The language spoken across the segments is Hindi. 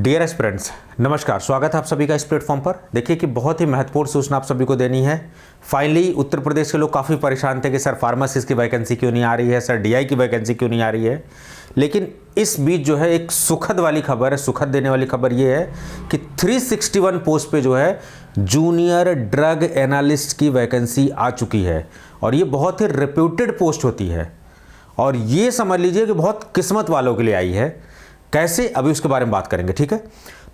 डियर एस्पिरेंट्स, नमस्कार। स्वागत है आप सभी का इस प्लेटफॉर्म पर। देखिए कि बहुत ही महत्वपूर्ण सूचना आप सभी को देनी है। फाइनली उत्तर प्रदेश के लोग काफ़ी परेशान थे कि सर फार्मासिस्ट की वैकेंसी क्यों नहीं आ रही है, सर डीआई की वैकेंसी क्यों नहीं आ रही है। लेकिन इस बीच जो है एक सुखद वाली खबर है, सुखद देने वाली खबर ये है कि 361 पोस्ट पे जो है जूनियर ड्रग एनालिस्ट की वैकेंसी आ चुकी है और ये बहुत ही रिप्यूटेड पोस्ट होती है और ये समझ लीजिए कि बहुत किस्मत वालों के लिए आई है। कैसे, अभी उसके बारे में बात करेंगे, ठीक है।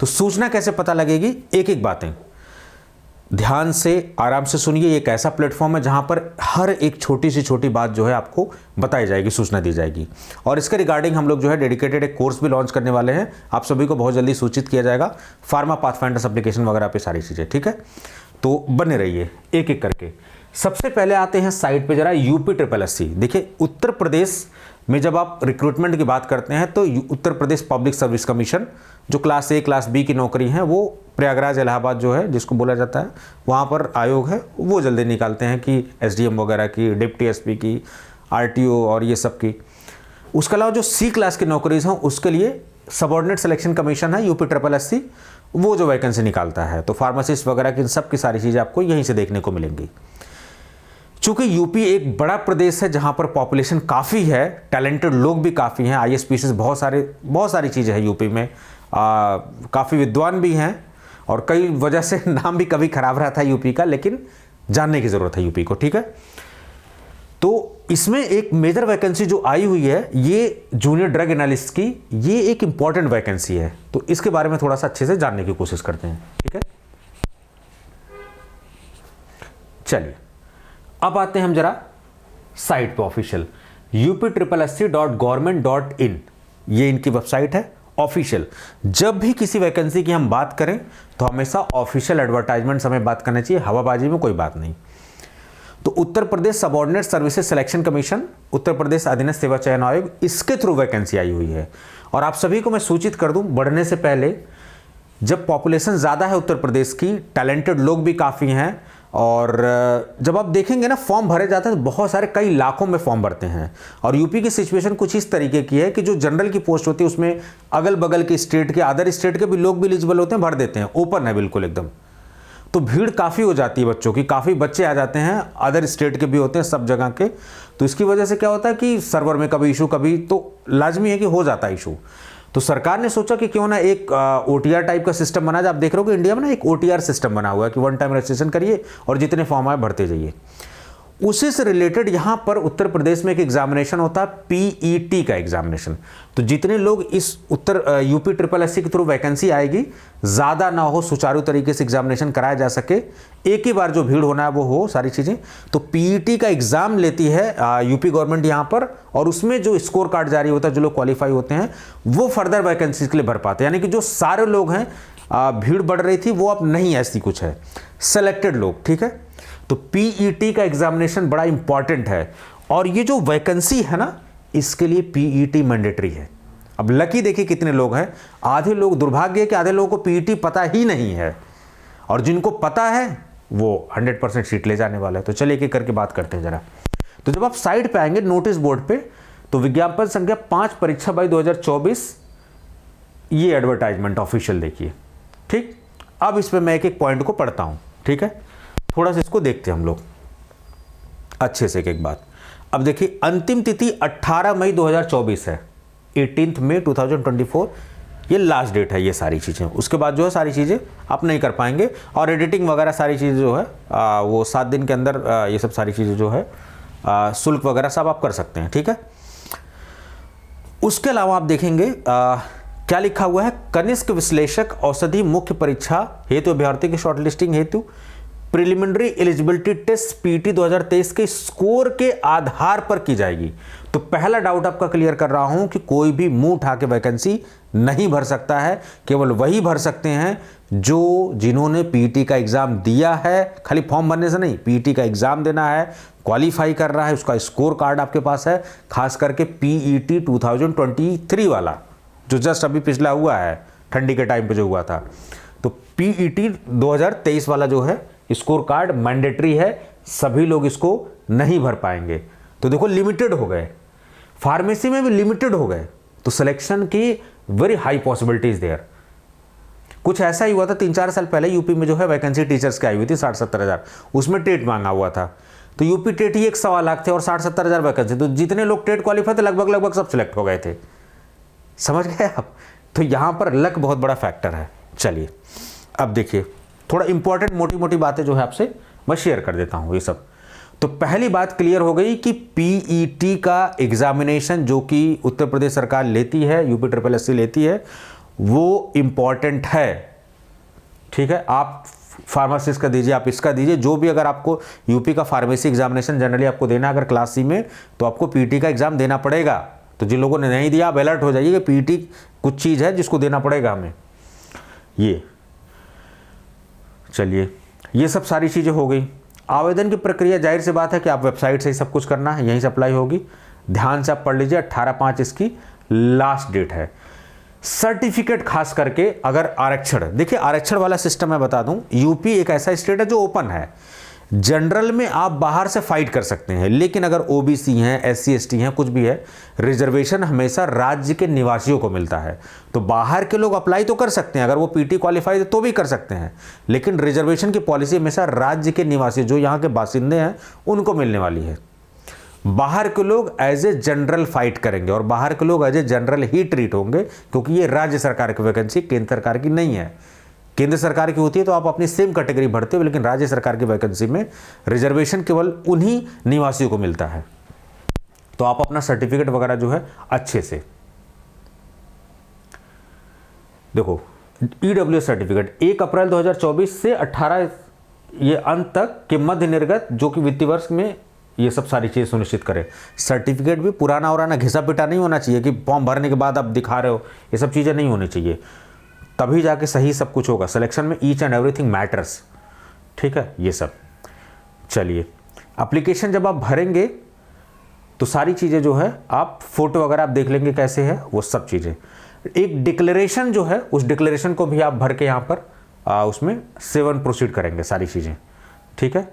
तो सूचना कैसे पता लगेगी, एक एक बातें ध्यान से आराम से सुनिए। ये एक ऐसा प्लेटफॉर्म है जहां पर हर एक छोटी से छोटी बात जो है आपको बताई जाएगी, सूचना दी जाएगी। और इसके रिगार्डिंग हम लोग जो है डेडिकेटेड एक कोर्स भी लॉन्च करने वाले हैं। आप सभी को बहुत जल्दी सूचित किया जाएगा। फार्मा पाथफाइंडर्स एप्लीकेशन वगैरह पे सारी चीज़ें, ठीक है। तो बने रहिए एक एक करके। सबसे पहले आते हैं साइट पे जरा UPSSC। देखिए उत्तर प्रदेश में जब आप रिक्रूटमेंट की बात करते हैं तो Uttar Pradesh public service commission जो क्लास A क्लास B की नौकरी है वो प्रयागराज इलाहाबाद जो है जिसको बोला जाता है वहाँ पर आयोग है, वो जल्दी निकालते हैं कि SDM वगैरह की, डिप्टी SP की, RTO और ये सब की। उसके अलावा जो C क्लास की नौकरीज हैं उसके लिए सबऑर्डिनेट सिलेक्शन कमीशन है UPSSC, वो जो वैकेंसी निकालता है। तो फार्मासिस्ट वगैरह की इन सब की सारी चीज़ें आपको यहीं से देखने को मिलेंगी। चूंकि यूपी एक बड़ा प्रदेश है जहां पर पॉपुलेशन काफ़ी है, टैलेंटेड लोग भी काफ़ी हैं, ISPCs बहुत सारी चीज़ें हैं यूपी में, काफ़ी विद्वान भी हैं और कई वजह से नाम भी कभी खराब रहा था यूपी का, लेकिन जानने की ज़रूरत है यूपी को, ठीक है। तो इसमें एक मेजर वैकेंसी जो आई हुई है ये जूनियर ड्रग एनालिस्ट की, ये एक इंपॉर्टेंट वैकेंसी है। तो इसके बारे में थोड़ा सा अच्छे से जानने की कोशिश करते हैं, ठीक है। चलिए अब आते हैं हम जरा साइट पे ऑफिशियल upSSC.government.in, ये इनकी वेबसाइट है ऑफिशियल। जब भी किसी वैकेंसी की हम बात करें तो हमेशा ऑफिशियल एडवर्टाइजमेंट हमें बात करना चाहिए, हवाबाजी में कोई बात नहीं। तो Uttar Pradesh subordinate services selection commission, Uttar Pradesh अधीनस्थ सेवा चयन आयोग, इसके थ्रू वैकेंसी आई हुई है। और आप सभी को मैं सूचित कर दूं, बढ़ने से पहले जब पॉपुलेशन ज़्यादा है उत्तर प्रदेश की, टैलेंटेड लोग भी काफ़ी हैं और जब आप देखेंगे ना फॉर्म भरे जाते हैं तो बहुत सारे, कई लाखों में फॉर्म भरते हैं। और यूपी की सिचुएशन कुछ इस तरीके की है कि जो जनरल की पोस्ट होती है उसमें अगल बगल के स्टेट के, अदर स्टेट के भी लोग भी एलिजिबल होते हैं, भर देते हैं, ओपन है बिल्कुल एकदम। तो भीड़ काफ़ी हो जाती है बच्चों की, काफ़ी बच्चे आ जाते हैं, अदर स्टेट के भी होते हैं, सब जगह के। तो इसकी वजह से क्या होता है कि सर्वर में कभी इशू, कभी तो लाजमी है कि हो जाता है इशू। तो सरकार ने सोचा कि क्यों ना एक OTR टाइप का सिस्टम बना जाए। आप देख रहे हो कि इंडिया में ना एक OTR सिस्टम बना हुआ है कि वन टाइम रजिस्ट्रेशन करिए और जितने फॉर्म आए भरते जाइए। उसी से रिलेटेड यहाँ पर उत्तर प्रदेश में एक एग्जामिनेशन होता है, PET का एग्जामिनेशन। तो जितने लोग इस UPSSC के थ्रू वैकेंसी आएगी, ज़्यादा ना हो, सुचारू तरीके से एग्जामिनेशन कराया जा सके, एक ही बार जो भीड़ होना है वो हो, सारी चीज़ें। तो PET का एग्ज़ाम लेती है यूपी गवर्नमेंट यहाँ पर, और उसमें जो स्कोर कार्ड जारी होता है, जो लोग क्वालिफाई होते हैं वो फर्दर वैकेंसी के लिए भर पाते हैं। यानी कि जो सारे लोग हैं, भीड़ बढ़ रही थी वो अब नहीं, ऐसी कुछ है, सेलेक्टेड लोग, ठीक है। तो PET का एग्जामिनेशन बड़ा इंपॉर्टेंट है और ये जो वैकेंसी है ना, इसके लिए PET मैंडेटरी है। अब लकी देखिए कितने लोग हैं, आधे लोग, दुर्भाग्य है कि आधे लोगों को PET पता ही नहीं है और जिनको पता है वो 100% सीट ले जाने वाला है। तो चलिए एक एक करके बात करते हैं जरा। तो जब आप साइट पे आएंगे नोटिस बोर्ड पे, तो विज्ञापन संख्या 5 परीक्षा बाई 2024, ये एडवर्टाइजमेंट ऑफिशियल देखिए, ठीक। अब इस पर मैं एक एक पॉइंट को पढ़ता हूं, ठीक है। थोड़ा सा इसको देखते हैं हम लोग अच्छे से, एक बात। अब देखिए अंतिम तिथि 18 मई 2024 है, 18 मई 2024 ये लास्ट डेट है। ये सारी चीज़ें उसके बाद जो है सारी चीज़ें आप नहीं कर पाएंगे और एडिटिंग वगैरह सारी चीज़ें जो है वो 7 दिन के अंदर ये सब सारी चीज़ें जो है शुल्क वगैरह सब आप कर सकते हैं, ठीक है। उसके अलावा आप देखेंगे क्या लिखा हुआ है, कनिष्क विश्लेषक औषधि मुख्य परीक्षा हेतु अभ्यर्थी की शॉर्टलिस्टिंग हेतु प्रिलिमिनरी एलिजिबिलिटी टेस्ट PET 2023 के स्कोर के आधार पर की जाएगी। तो पहला डाउट आपका क्लियर कर रहा हूं कि कोई भी मुंह उठा के वैकेंसी नहीं भर सकता है, केवल वही भर सकते हैं जो जिन्होंने PET का एग्जाम दिया है। खाली फॉर्म भरने से नहीं, PET का एग्जाम देना है, क्वालिफाई कर रहा है, उसका स्कोर कार्ड आपके पास है, खास करके PET 2023 वाला जो जस्ट अभी पिछला हुआ है, ठंडी के टाइम पे जो हुआ था। तो PET 2023 वाला जो है स्कोर कार्ड मैंडेटरी है, सभी लोग इसको नहीं भर पाएंगे। तो देखो लिमिटेड हो गए, फार्मेसी में भी लिमिटेड हो गए, तो सिलेक्शन की वेरी हाई पॉसिबिलिटीज देयर। कुछ ऐसा ही हुआ था 3-4 साल पहले यूपी में जो है वैकेंसी टीचर्स की आई हुई थी 60-70 हज़ार, उसमें टेट मांगा हुआ था। तो यूपी टेट ही 1 लाख थे और 60-70 हज़ार वैकेंसी, तो जितने लोग टेट क्वालिफाई थे लगभग सब सिलेक्ट हो गए थे। समझ गए आप? तो यहाँ पर लक बहुत बड़ा फैक्टर है। चलिए अब देखिए, थोड़ा इंपॉर्टेंट मोटी मोटी बातें जो है आपसे मैं शेयर कर देता हूँ ये सब। तो पहली बात क्लियर हो गई कि पीईटी का एग्जामिनेशन जो कि उत्तर प्रदेश सरकार लेती है, यूपी SSSC लेती है, वो इम्पॉर्टेंट है। ठीक है, आप फार्मासिस्ट का दीजिए, आप इसका दीजिए, जो भी अगर आपको यूपी का फार्मेसी एग्जामिनेशन जनरली आपको देना अगर क्लास सी में, तो आपको पीईटी का एग्जाम देना पड़ेगा। तो जिन लोगों ने नहीं दिया आप अलर्ट हो जाइए कि पीईटी कुछ चीज़ है जिसको देना पड़ेगा हमें। ये चलिए, ये सब सारी चीज़ें हो गई। आवेदन की प्रक्रिया जाहिर सी बात है कि आप वेबसाइट से ही सब कुछ करना है, यहीं से अप्लाई होगी। ध्यान से आप पढ़ लीजिए, 18/5 इसकी लास्ट डेट है। सर्टिफिकेट खास करके अगर आरक्षण, देखिए आरक्षण वाला सिस्टम मैं बता दूं, यूपी एक ऐसा स्टेट है जो ओपन है। जनरल में आप बाहर से फाइट कर सकते हैं, लेकिन अगर ओबीसी हैं, SC ST हैं, कुछ भी है, रिजर्वेशन हमेशा राज्य के निवासियों को मिलता है। तो बाहर के लोग अप्लाई तो कर सकते हैं, अगर वो पीटी क्वालिफाइड तो भी कर सकते हैं, लेकिन रिजर्वेशन की पॉलिसी हमेशा राज्य के निवासी जो यहाँ के बासिंदे हैं उनको मिलने वाली है। बाहर के लोग एज ए जनरल फाइट करेंगे और बाहर के लोग एज ए जनरल ही ट्रीट होंगे, क्योंकि ये राज्य सरकार की वैकेंसी केंद्र सरकार की नहीं है। केंद्र सरकार की होती है तो आप अपनी सेम कैटेगरी भरते हो, लेकिन राज्य सरकार की वैकेंसी में रिजर्वेशन केवल उन्हीं निवासियों को मिलता है। तो आप अपना सर्टिफिकेट वगैरह जो है अच्छे से देखो। EWS सर्टिफिकेट 1 अप्रैल 2024 से 18 ये अंत तक के मध्य निर्गत जो कि वित्तीय वर्ष में ये सब सारी चीज़ सुनिश्चित करें। सर्टिफिकेट भी पुराना और घिसा पिटा नहीं होना चाहिए कि फॉर्म भरने के बाद आप दिखा रहे हो, ये सब चीज़ें नहीं होनी चाहिए, तभी जाके सही सब कुछ होगा। सिलेक्शन में ईच एंड एवरीथिंग मैटर्स। ठीक है, ये सब। चलिए, एप्लीकेशन जब आप भरेंगे तो सारी चीज़ें जो है आप फोटो वगैरह आप देख लेंगे कैसे है वो सब चीज़ें। एक डिक्लेरेशन जो है उस डिक्लेरेशन को भी आप भर के यहाँ पर उसमें सेवन प्रोसीड करेंगे सारी चीज़ें। ठीक है,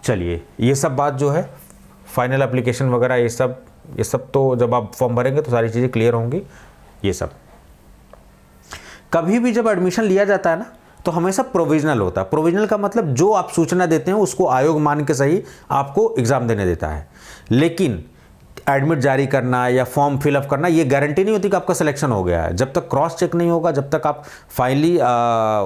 चलिए, ये सब बात जो है फाइनल एप्लीकेशन वगैरह ये सब तो जब आप फॉर्म भरेंगे तो सारी चीज़ें क्लियर होंगी। ये सब कभी भी जब एडमिशन लिया जाता है ना तो हमेशा प्रोविजनल होता है। प्रोविजनल का मतलब जो आप सूचना देते हैं उसको आयोग मान के सही आपको एग्जाम देने देता है, लेकिन एडमिट जारी करना या फॉर्म फिलअप करना ये गारंटी नहीं होती कि आपका सिलेक्शन हो गया है। जब तक क्रॉस चेक नहीं होगा, जब तक आप फाइनली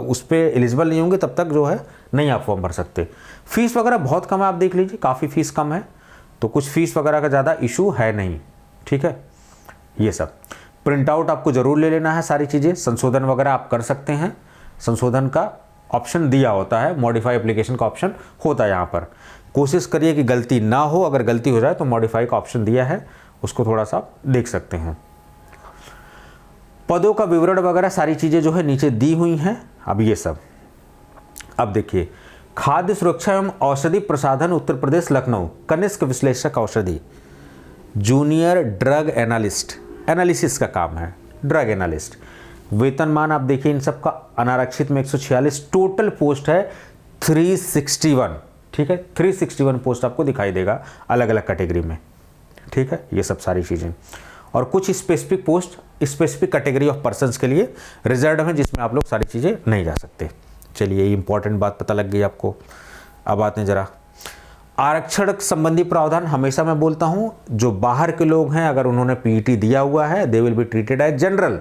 उस पर एलिजिबल नहीं होंगे, तब तक जो है नहीं आप फॉर्म भर सकते। फीस वगैरह बहुत कम है, आप देख लीजिए, काफ़ी फीस कम है, तो कुछ फीस वगैरह का ज़्यादा इशू है नहीं। ठीक है, ये सब प्रिंट आउट आपको ज़रूर ले लेना है सारी चीज़ें। संशोधन वगैरह आप कर सकते हैं, संशोधन का ऑप्शन दिया होता है, मॉडिफाई एप्लीकेशन का ऑप्शन होता है यहाँ पर। कोशिश करिए कि गलती ना हो, अगर गलती हो जाए तो मॉडिफाई का ऑप्शन दिया है, उसको थोड़ा सा देख सकते हैं। पदों का विवरण वगैरह सारी चीज़ें जो है नीचे दी हुई हैं। अब ये सब अब देखिए, खाद्य सुरक्षा एवं औषधि प्रसाधन उत्तर प्रदेश लखनऊ, कनिष्क विश्लेषक औषधि, जूनियर ड्रग एनालिसिस का काम है, ड्रग एनालिस्ट। वेतनमान आप देखिए इन सब का अनारक्षित में 146, टोटल पोस्ट है 361। ठीक है, 361 पोस्ट आपको दिखाई देगा अलग अलग कैटेगरी में। ठीक है, ये सब सारी चीज़ें और कुछ specific post specific category of persons के लिए रिजर्व है, जिसमें आप लोग सारी चीज़ें नहीं जा सकते। चलिए, ये इंपॉर्टेंट बात पता लग गई आपको। अब आते हैं जरा आरक्षण संबंधी प्रावधान। हमेशा मैं बोलता हूं, जो बाहर के लोग हैं अगर उन्होंने पीईटी दिया हुआ है they will be treated as general.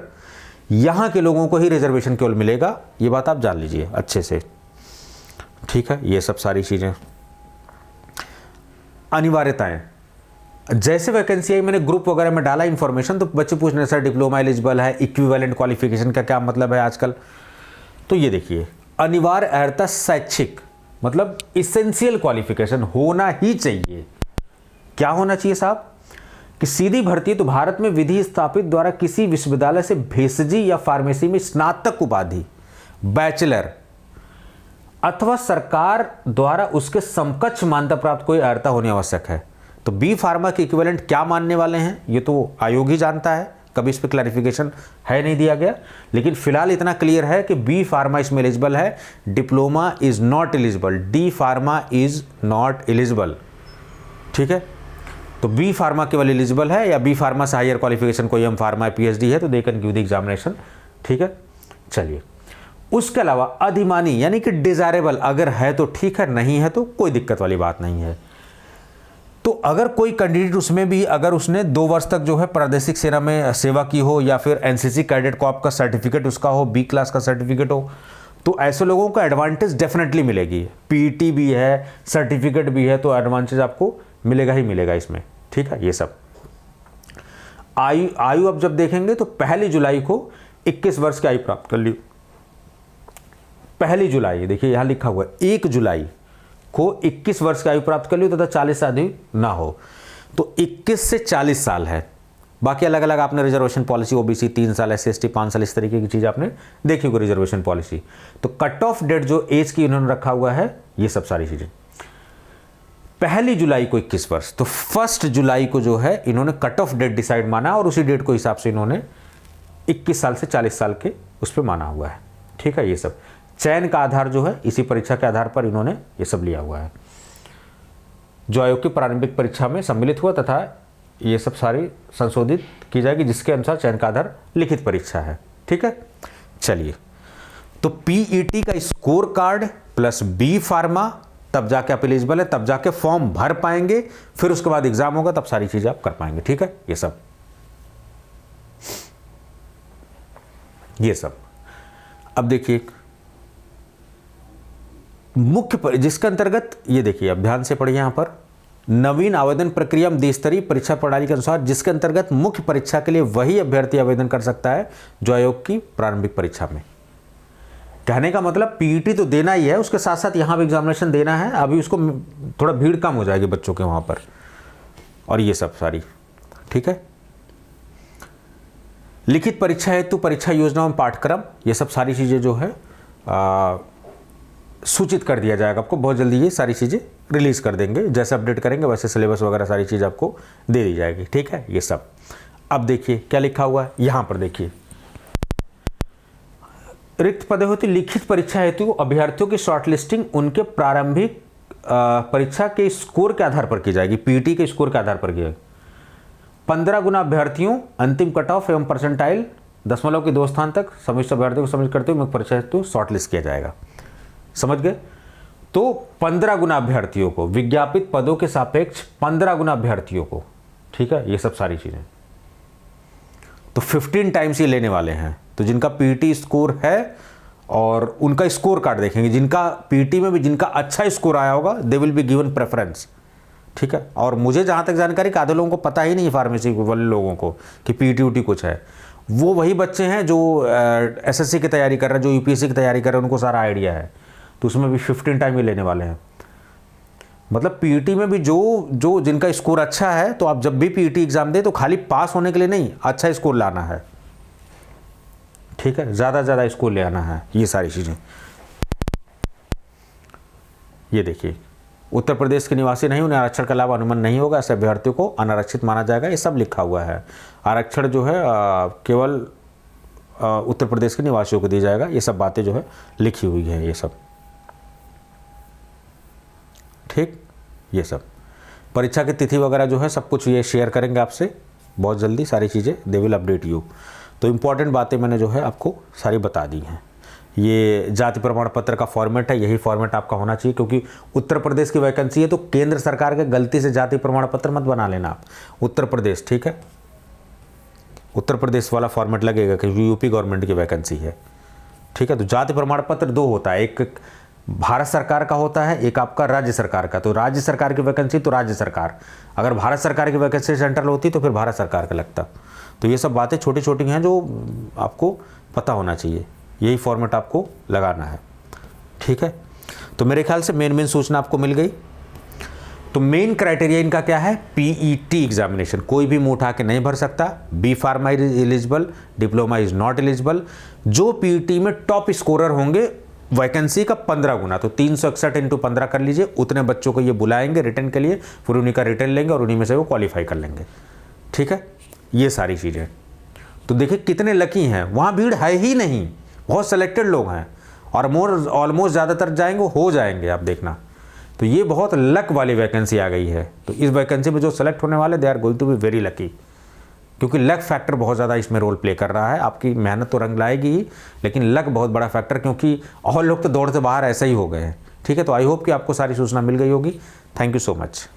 यहां के लोगों को ही रिजर्वेशन केवल मिलेगा, ये बात आप जान लीजिए अच्छे से। ठीक है, ये सब सारी चीजें। अनिवार्यताएं, जैसे वैकेंसी आई मैंने ग्रुप वगैरह में डाला इंफॉर्मेशन, तो बच्चे पूछ रहे सर डिप्लोमा एलिजिबल है, इक्विवेलेंट क्वालिफिकेशन का क्या मतलब है आजकल। तो ये देखिए, अनिवार्य अर्हता शैक्षिक मतलब इसेंशियल क्वालिफिकेशन होना ही चाहिए। क्या होना चाहिए साहब कि सीधी भर्ती तो भारत में विधि स्थापित द्वारा किसी विश्वविद्यालय से भेषजी या फार्मेसी में स्नातक उपाधि, बैचलर अथवा सरकार द्वारा उसके समकक्ष मान्यता प्राप्त कोई अर्हता होनी आवश्यक है। तो बी फार्मा के इक्विवेलेंट क्या मानने वाले हैं ये तो आयोग ही जानता है, कभी इस पर क्लैरिफिकेशन है नहीं दिया गया, लेकिन फिलहाल इतना क्लियर है कि बी फार्मा इसमें एलिजिबल है, diploma is not eligible, D pharma is not eligible. ठीक है, तो बी फार्मा केवल एलिजिबल है, या बी फार्मा से हायर क्वालिफिकेशन कोई एम फार्मा PhD है तो they can give the examination. ठीक है, चलिए, उसके अलावा अधिमानी यानी कि डिजायरेबल अगर है तो ठीक है, नहीं है तो कोई दिक्कत वाली बात नहीं है। तो अगर कोई कैंडिडेट उसमें भी अगर उसने 2 वर्ष तक जो है प्रादेशिक सेना में सेवा की हो या फिर एनसीसी कैडेट कॉर्प का सर्टिफिकेट उसका हो, बी क्लास का सर्टिफिकेट हो, तो ऐसे लोगों को एडवांटेज डेफिनेटली मिलेगी। पीईटी भी है, सर्टिफिकेट भी है, तो एडवांटेज आपको मिलेगा ही मिलेगा इसमें। ठीक है, ये सब आयु अब जब देखेंगे तो 1 जुलाई को 21 वर्ष की आयु प्राप्त कर ली। 1 जुलाई देखिए यहां लिखा हुआ है, 1 जुलाई को 21 वर्ष की आयु प्राप्त कर ली तथा 40 से अधिक ना हो, तो 21 से 40 साल है। बाकी अलग अलग आपने रिजर्वेशन पॉलिसी, ओबीसी 3 साल, SC/ST 5 साल, इस तरीके की चीज आपने देखी होगी रिजर्वेशन पॉलिसी। तो कट ऑफ डेट जो एज की इन्होंने रखा हुआ है, ये सब सारी चीजें 1 जुलाई को 21 वर्ष, तो 1 जुलाई को जो है इन्होंने कट ऑफ डेट डिसाइड माना और उसी डेट को हिसाब से इन्होंने 21 साल से 40 साल के उस पर माना हुआ है। ठीक है, ये सब चयन का आधार जो है इसी परीक्षा के आधार पर इन्होंने ये सब लिया हुआ है, जो आयोग की प्रारंभिक परीक्षा में सम्मिलित हुआ, तथा ये सब सारी संशोधित की जाएगी जिसके अनुसार चयन का आधार लिखित परीक्षा है। ठीक है, चलिए, तो पीईटी का score card plus B pharma, तब जाके आप एलिजिबल है, तब जाके फॉर्म भर पाएंगे, फिर उसके बाद एग्जाम होगा, तब सारी चीजें आप कर पाएंगे। ठीक है, ये सब अब देखिए मुख्य जिसके अंतर्गत ये देखिए, अब ध्यान से पढ़िए, यहां पर नवीन आवेदन प्रक्रिया में द्विस्तरीय परीक्षा प्रणाली के अनुसार जिसके अंतर्गत मुख्य परीक्षा के लिए वही अभ्यर्थी आवेदन कर सकता है जो आयोग की प्रारंभिक परीक्षा में। कहने का मतलब पीईटी तो देना ही है, उसके साथ साथ यहां भी एग्जामिनेशन देना है। अभी उसको थोड़ा भीड़ कम हो जाएगी बच्चों के वहां पर, और ये सब सारी। ठीक है, लिखित परीक्षा हेतु परीक्षा योजना एवं पाठ्यक्रम, ये सब सारी चीजें जो है सूचित कर दिया जाएगा आपको बहुत जल्दी। ये सारी चीज़ें रिलीज कर देंगे, जैसे अपडेट करेंगे वैसे सिलेबस वगैरह सारी चीज़ आपको दे दी जाएगी। ठीक है, ये सब। अब देखिए क्या लिखा हुआ है यहां पर, देखिए रिक्त पदे होती लिखित परीक्षा हेतु अभ्यर्थियों की शॉर्टलिस्टिंग उनके प्रारंभिक परीक्षा के स्कोर के आधार पर की जाएगी, पीटी के स्कोर के आधार पर की जाएगी। 15 गुना अभ्यर्थियों अंतिम कट ऑफ एवं परसेंटाइल 0.2 स्थान तक समिष्ट अभ्यर्थियों को सम्मिलित करते हुए मुख्य परीक्षा हेतु शॉर्टलिस्ट किया जाएगा। समझ गए? तो 15 गुना अभ्यर्थियों को, विज्ञापित पदों के सापेक्ष 15 गुना अभ्यर्थियों को। ठीक है, ये सब सारी चीजें, तो 15 टाइम्स ये लेने वाले हैं। तो जिनका पीटी स्कोर है और उनका स्कोर कार्ड देखेंगे, जिनका पीटी में भी जिनका अच्छा स्कोर आया होगा दे विल बी गिवन प्रेफरेंस। ठीक है, और मुझे जहां तक जानकारी आधे लोगों को पता ही नहीं, फार्मेसी वाले लोगों को, कि पीटी उटी कुछ है। वो वही बच्चे हैं जो एसएससी की तैयारी कर रहे हैं, जो यूपीएससी की तैयारी कर रहे हैं, उनको सारा आइडिया है। तो उसमें भी 15 टाइम ही लेने वाले हैं। मतलब पीईटी में भी जो जिनका स्कोर अच्छा है, तो आप जब भी पीईटी एग्जाम दे तो खाली पास होने के लिए नहीं, अच्छा स्कोर लाना है। ठीक है, ज़्यादा स्कोर ले आना है। ये सारी चीज़ें, ये देखिए, उत्तर प्रदेश के निवासी नहीं, उन्हें आरक्षण का लाभ अनुमान नहीं होगा, ऐसे अभ्यर्थियों को अनारक्षित माना जाएगा। ये सब लिखा हुआ है। आरक्षण जो है केवल उत्तर प्रदेश के निवासियों को दिया जाएगा। ये सब बातें जो है लिखी हुई है, ये सब। ठीक, ये सब परीक्षा की तिथि वगैरह जो है सब कुछ ये शेयर करेंगे आपसे बहुत जल्दी, सारी चीज़ें दे विल अपडेट यू। तो इम्पॉर्टेंट बातें मैंने जो है आपको सारी बता दी हैं। ये जाति प्रमाण पत्र का फॉर्मेट है, यही फॉर्मेट आपका होना चाहिए, क्योंकि उत्तर प्रदेश की वैकेंसी है तो केंद्र सरकार के गलती से जाति प्रमाण पत्र मत बना लेना आप, उत्तर प्रदेश। ठीक है, उत्तर प्रदेश वाला फॉर्मेट लगेगा क्योंकि यूपी गवर्नमेंट की वैकेंसी है। ठीक है, तो जाति प्रमाण पत्र 2 होता है, एक भारत सरकार का होता है, एक आपका राज्य सरकार का। तो राज्य सरकार की वैकेंसी तो राज्य सरकार, अगर भारत सरकार की वैकेंसी सेंट्रल होती तो फिर भारत सरकार का लगता। तो ये सब बातें छोटी छोटी हैं जो आपको पता होना चाहिए, यही फॉर्मेट आपको लगाना है। ठीक है, तो मेरे ख्याल से मेन सूचना आपको मिल गई। तो मेन क्राइटेरिया इनका क्या है? पीईटी एग्जामिनेशन, कोई भी मुंह उठा के नहीं भर सकता। B pharma is eligible, diploma is not eligible. जो पीईटी में टॉप स्कोरर होंगे वैकेंसी का 15 गुना, तो 361 × 15 कर लीजिए, उतने बच्चों को ये बुलाएंगे रिटर्न के लिए, फिर उन्हीं का रिटर्न लेंगे और उन्हीं में से वो क्वालिफाई कर लेंगे। ठीक है, ये सारी चीज़ें। तो देखिए कितने लकी हैं, वहाँ भीड़ है ही नहीं, बहुत सेलेक्टेड लोग हैं और ऑलमोस्ट ज़्यादातर जाएंगे, हो जाएंगे, आप देखना। तो ये बहुत लक वाली वैकेंसी आ गई है। तो इस वैकेंसी में जो सेलेक्ट होने वाले they are going to be very lucky. क्योंकि लक फैक्टर बहुत ज़्यादा इसमें रोल प्ले कर रहा है। आपकी मेहनत तो रंग लाएगी ही, लेकिन लक बहुत बड़ा फैक्टर, क्योंकि और लोग तो दौड़ से बाहर ऐसे ही हो गए हैं। ठीक है, तो आई होप कि आपको सारी सूचना मिल गई होगी। Thank you so much.